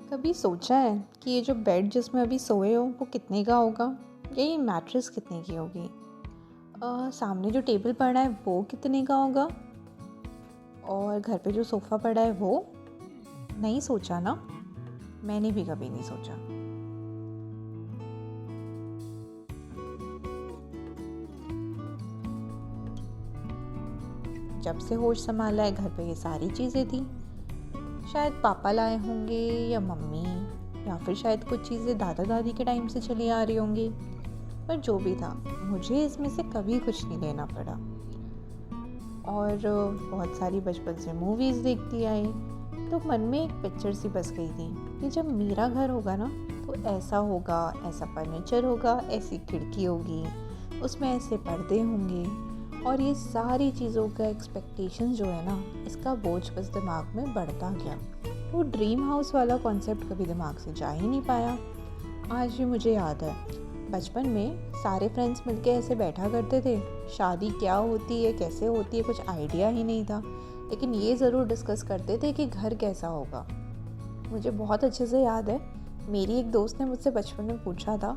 कभी सोचा है कि ये जो बेड जिसमें अभी सोए हो वो कितने का होगा या ये मैट्रेस कितने की होगी। सामने जो टेबल पड़ा है वो कितने का होगा और घर पे जो सोफ़ा पड़ा है वो। नहीं सोचा ना। मैंने भी कभी नहीं सोचा। जब से होश संभाला है घर पे ये सारी चीज़ें थी। शायद पापा लाए होंगे या मम्मी, या फिर शायद कुछ चीज़ें दादा दादी के टाइम से चली आ रही होंगी। पर जो भी था, मुझे इसमें से कभी कुछ नहीं लेना पड़ा। और बहुत सारी बचपन से मूवीज़ देखती आई, तो मन में एक पिक्चर सी बस गई थी कि जब मेरा घर होगा ना तो ऐसा होगा, ऐसा फर्नीचर होगा, ऐसी खिड़की होगी, उसमें ऐसे पर्दे होंगे। और ये सारी चीज़ों का एक्सपेक्टेशन जो है ना, इसका बोझ बस दिमाग में बढ़ता गया। वो ड्रीम हाउस वाला कॉन्सेप्ट कभी दिमाग से जा ही नहीं पाया। आज भी मुझे याद है, बचपन में सारे फ्रेंड्स मिलके ऐसे बैठा करते थे। शादी क्या होती है, कैसे होती है, कुछ आइडिया ही नहीं था, लेकिन ये ज़रूर डिस्कस करते थे कि घर कैसा होगा। मुझे बहुत अच्छे से याद है, मेरी एक दोस्त ने मुझसे बचपन में पूछा था,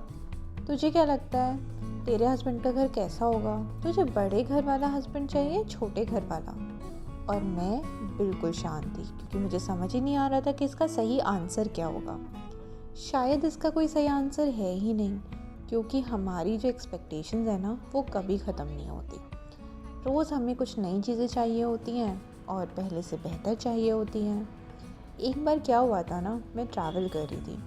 तुझे क्या लगता है तेरे हस्बैंड का घर कैसा होगा? तुझे बड़े घर वाला हस्बैंड चाहिए, छोटे घर वाला? और मैं बिल्कुल शांत थी, क्योंकि मुझे समझ ही नहीं आ रहा था कि इसका सही आंसर क्या होगा। शायद इसका कोई सही आंसर है ही नहीं, क्योंकि हमारी जो एक्सपेक्टेशंस है ना, वो कभी ख़त्म नहीं होती। रोज़ हमें कुछ नई चीज़ें चाहिए होती हैं और पहले से बेहतर चाहिए होती हैं। एक बार क्या हुआ था ना, मैं ट्रैवल कर रही थी।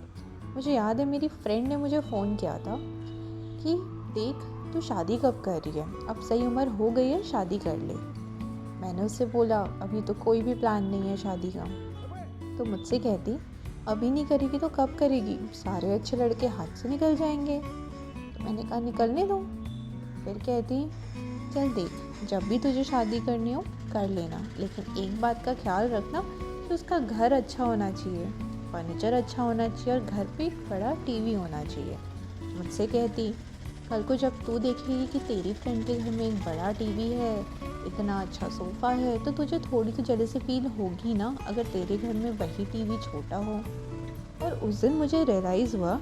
मुझे याद है, मेरी फ्रेंड ने मुझे फ़ोन किया था कि देख, तू शादी कब कर रही है, अब सही उम्र हो गई है, शादी कर ले। मैंने उससे बोला, अभी तो कोई भी प्लान नहीं है शादी का। तो मुझसे कहती, अभी नहीं करेगी तो कब करेगी, सारे अच्छे लड़के हाथ से निकल जाएंगे। तो मैंने कहा, निकलने दो। फिर कहती, चल देख, जब भी तुझे शादी करनी हो कर लेना, लेकिन एक बात का ख्याल रखना कि उसका घर अच्छा होना चाहिए, फर्नीचर अच्छा होना चाहिए और घर पे एक बड़ा टीवी होना चाहिए। मुझसे कहती, कल को जब तू देखेगी कि तेरी फ्रेंड के घर में एक बड़ा टीवी है, इतना अच्छा सोफ़ा है, तो तुझे थोड़ी तो जेलसी फील होगी ना, अगर तेरे घर में वही टीवी छोटा हो। और उस दिन मुझे रियलाइज़ हुआ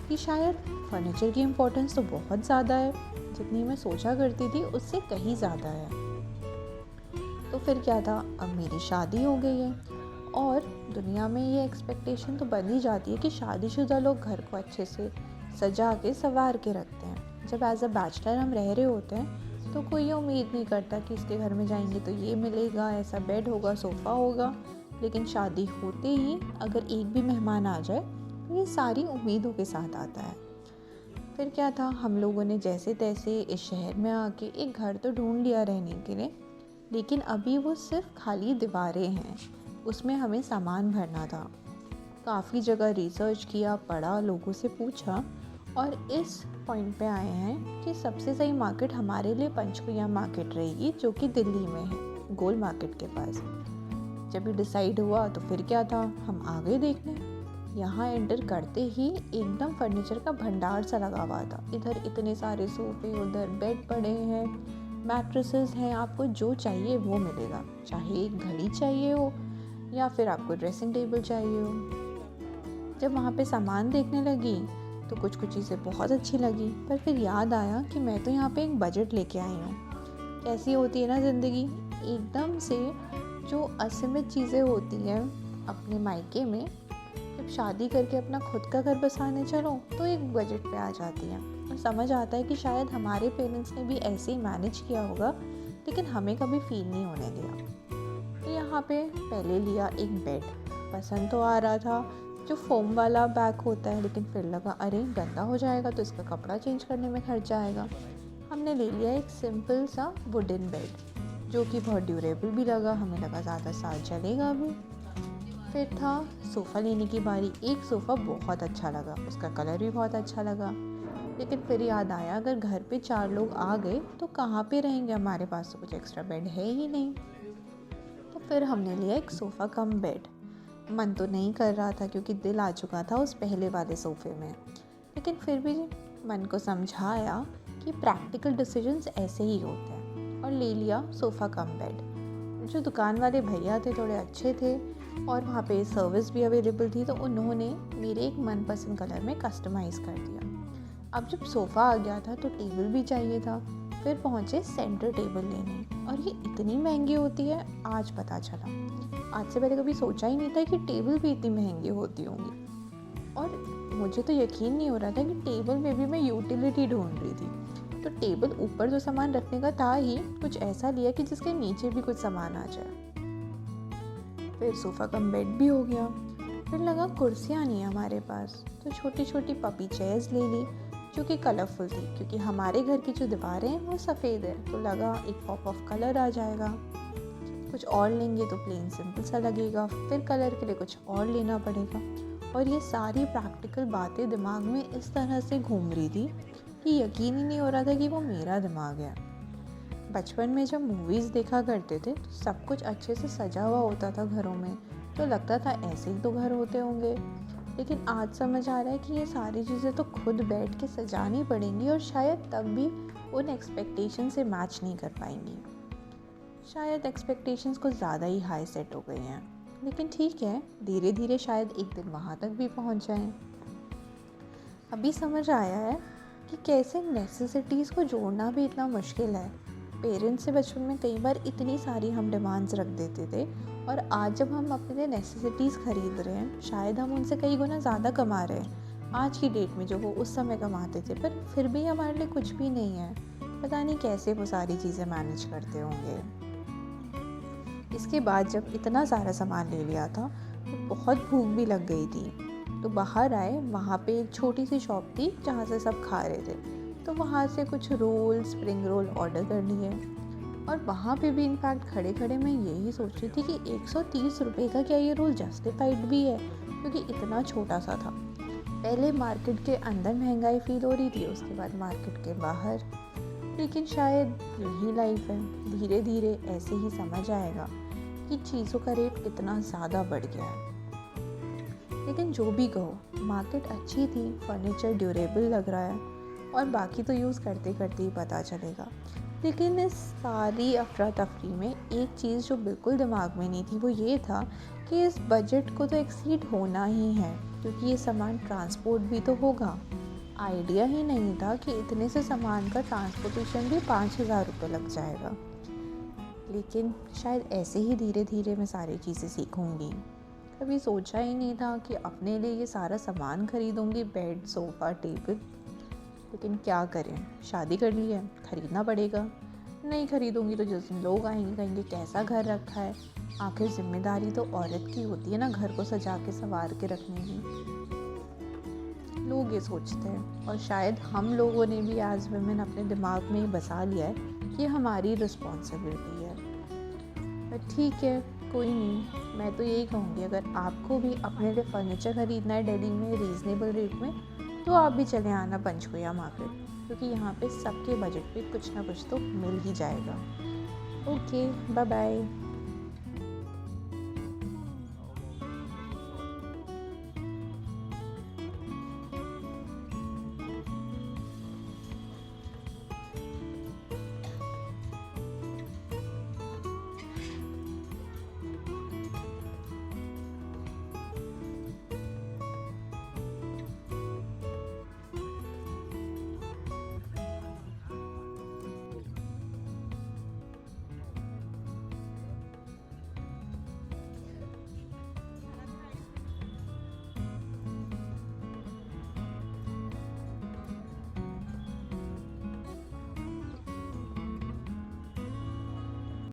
कि शायद फर्नीचर की इम्पोर्टेंस तो बहुत ज़्यादा है, जितनी मैं सोचा करती थी उससे कहीं ज़्यादा है। तो फिर क्या था, अब मेरी शादी हो गई है और दुनिया में ये एक्सपेक्टेशन तो बन ही जाती है कि शादीशुदा लोग घर को अच्छे से सजा के संवार के रखते हैं। जब एज अ बैचलर हम रह रहे होते हैं तो कोई ये उम्मीद नहीं करता कि इसके घर में जाएंगे तो ये मिलेगा, ऐसा बेड होगा, सोफ़ा होगा। लेकिन शादी होते ही अगर एक भी मेहमान आ जाए तो ये सारी उम्मीदों के साथ आता है। फिर क्या था, हम लोगों ने जैसे तैसे इस शहर में आके एक घर तो ढूंढ लिया रहने के लिए, लेकिन अभी वो सिर्फ खाली दीवारें हैं, उसमें हमें सामान भरना था। काफ़ी जगह रिसर्च किया, पढ़ा, लोगों से पूछा और इस पॉइंट पे आए हैं कि सबसे सही मार्केट हमारे लिए पंचकुला मार्केट रहेगी, जो कि दिल्ली में है, गोल मार्केट के पास। जब ये डिसाइड हुआ तो फिर क्या था, हम आगे देखने। यहाँ एंटर करते ही एकदम फर्नीचर का भंडार सा लगा हुआ था। इधर इतने सारे सोफे, उधर बेड पड़े हैं, मैट्रेसेस हैं, आपको जो चाहिए वो मिलेगा। चाहे एक घड़ी चाहिए हो या फिर आपको ड्रेसिंग टेबल चाहिए हो। जब वहाँ पे सामान देखने लगी तो कुछ कुछ चीज़ें बहुत अच्छी लगी, पर फिर याद आया कि मैं तो यहाँ पे एक बजट लेके आई हूँ। कैसी होती है ना ज़िंदगी, एकदम से जो असीमित चीज़ें होती हैं अपने मायके में, जब शादी करके अपना खुद का घर बसाने चलो तो एक बजट पे आ जाती हैं। और समझ आता है कि शायद हमारे पेरेंट्स ने भी ऐसे ही मैनेज किया होगा, लेकिन हमें कभी फील नहीं होने दिया। तो यहाँ पे पहले लिया एक बेड, पसंद तो आ रहा था, जो फोम वाला बैग होता है, लेकिन फिर लगा अरे गंदा हो जाएगा तो इसका कपड़ा चेंज करने में खर्चा आएगा। हमने ले लिया एक सिंपल सा वुडन बेड, जो कि बहुत ड्यूरेबल भी लगा, हमें लगा ज़्यादा साल चलेगा भी। फिर था सोफ़ा लेने की बारी। एक सोफ़ा बहुत अच्छा लगा, उसका कलर भी बहुत अच्छा लगा, लेकिन फिर याद आया अगर घर पे 4 लोग आ गए तो कहाँ पे रहेंगे, हमारे पास तो कुछ एक्स्ट्रा बेड है ही नहीं। तो फिर हमने लिया एक सोफ़ा कम बेड। मन तो नहीं कर रहा था क्योंकि दिल आ चुका था उस पहले वाले सोफ़े में, लेकिन फिर भी मन को समझाया कि प्रैक्टिकल डिसीजंस ऐसे ही होते हैं और ले लिया सोफ़ा कम बेड। जो दुकान वाले भैया थे थोड़े अच्छे थे, और वहाँ पे सर्विस भी अवेलेबल थी, तो उन्होंने मेरे एक मनपसंद कलर में कस्टमाइज़ कर दिया। अब जब सोफ़ा आ गया था तो टेबल भी चाहिए था। फिर पहुँचे सेंटर टेबल लेने, और ये इतनी महंगी होती है आज पता चला। आज से पहले कभी सोचा ही नहीं था कि टेबल भी इतनी महंगी होती होंगी। और मुझे तो यकीन नहीं हो रहा था कि टेबल में भी मैं यूटिलिटी ढूंढ रही थी। तो टेबल ऊपर जो सामान रखने का था ही, कुछ ऐसा लिया कि जिसके नीचे भी कुछ सामान आ जाए। फिर सोफ़ा कम बेड भी हो गया। फिर लगा कुर्सियाँ नहीं हमारे पास, तो छोटी छोटी पपी चेयर्स ले ली जो कि कलरफुल थी, क्योंकि हमारे घर की जो दीवारें हैं वो सफ़ेद है, तो लगा एक पॉप ऑफ कलर आ जाएगा। कुछ और लेंगे तो प्लेन सिंपल सा लगेगा, फिर कलर के लिए कुछ और लेना पड़ेगा। और ये सारी प्रैक्टिकल बातें दिमाग में इस तरह से घूम रही थी कि यकीन ही नहीं हो रहा था कि वो मेरा दिमाग है। बचपन में जब मूवीज़ देखा करते थे तो सब कुछ अच्छे से सजा हुआ होता था घरों में, तो लगता था ऐसे ही तो घर होते होंगे। लेकिन आज समझ आ रहा है कि ये सारी चीज़ें तो खुद बैठ के सजानी पड़ेंगी, और शायद तब भी उन एक्सपेक्टेशन से मैच नहीं कर पाएंगी। शायद एक्सपेक्टेशंस कुछ ज़्यादा ही हाई सेट हो गई हैं, लेकिन ठीक है, धीरे धीरे शायद एक दिन वहाँ तक भी पहुँच जाएं। अभी समझ आया है कि कैसे नेसेसिटीज़ को जोड़ना भी इतना मुश्किल है। पेरेंट्स से बचपन में कई बार इतनी सारी हम डिमांड्स रख देते थे, और आज जब हम अपने लिए नेसेसिटीज़ खरीद रहे हैं, शायद हम उनसे कई गुना ज़्यादा कमा रहे हैं आज की डेट में जो वो उस समय कमाते थे, पर फिर भी हमारे लिए कुछ भी नहीं है। पता नहीं कैसे वो सारी चीज़ें मैनेज करते होंगे। इसके बाद जब इतना सारा सामान ले लिया था तो बहुत भूख भी लग गई थी, तो बाहर आए, वहाँ पे एक छोटी सी शॉप थी जहाँ से सब खा रहे थे, तो वहाँ से कुछ रोल, स्प्रिंग रोल ऑर्डर कर लिए। और वहाँ पे भी इनफैक्ट खड़े खड़े मैं यही सोच रही थी कि 130 रुपये का क्या ये रोल जस्टिफाइड भी है, क्योंकि इतना छोटा सा था। पहले मार्केट के अंदर महंगाई फील हो रही थी, उसके बाद मार्केट के बाहर। लेकिन शायद यही लाइफ है, धीरे धीरे ऐसे ही समझ आएगा कि चीज़ों का रेट कितना ज़्यादा बढ़ गया है। लेकिन जो भी कहो, मार्केट अच्छी थी, फर्नीचर ड्यूरेबल लग रहा है, और बाकी तो यूज़ करते करते ही पता चलेगा। लेकिन इस सारी अफरा तफरी में एक चीज़ जो बिल्कुल दिमाग में नहीं थी वो ये था कि इस बजट को तो एक्सीड होना ही है, क्योंकि ये सामान ट्रांसपोर्ट भी तो होगा। आइडिया ही नहीं था कि इतने से सामान का ट्रांसपोर्टेशन भी 5,000 रुपये लग जाएगा। लेकिन शायद ऐसे ही धीरे धीरे मैं सारी चीज़ें सीखूंगी। कभी सोचा ही नहीं था कि अपने लिए ये सारा सामान खरीदूंगी, बेड, सोफ़ा, टेबल। लेकिन क्या करें, शादी कर ली है, ख़रीदना पड़ेगा। नहीं खरीदूंगी तो जिस दिन लोग आएंगे कहेंगे कैसा घर रखा है। आखिर जिम्मेदारी तो औरत की होती है ना, घर को सजा के संवार के रखने की। लोग ये सोचते हैं, और शायद हम लोगों ने भी एज वुमेन अपने दिमाग में ही बसा लिया है कि हमारी रिस्पॉन्सिबिलिटी है। पर ठीक है, कोई नहीं। मैं तो यही कहूँगी, अगर आपको भी अपने लिए फर्नीचर ख़रीदना है दिल्ली में रीज़नेबल रेट में, तो आप भी चले आना पंचकुला मार्केट, क्योंकि यहाँ पे सबके बजट पे कुछ ना कुछ तो मिल ही जाएगा। Okay, bye bye.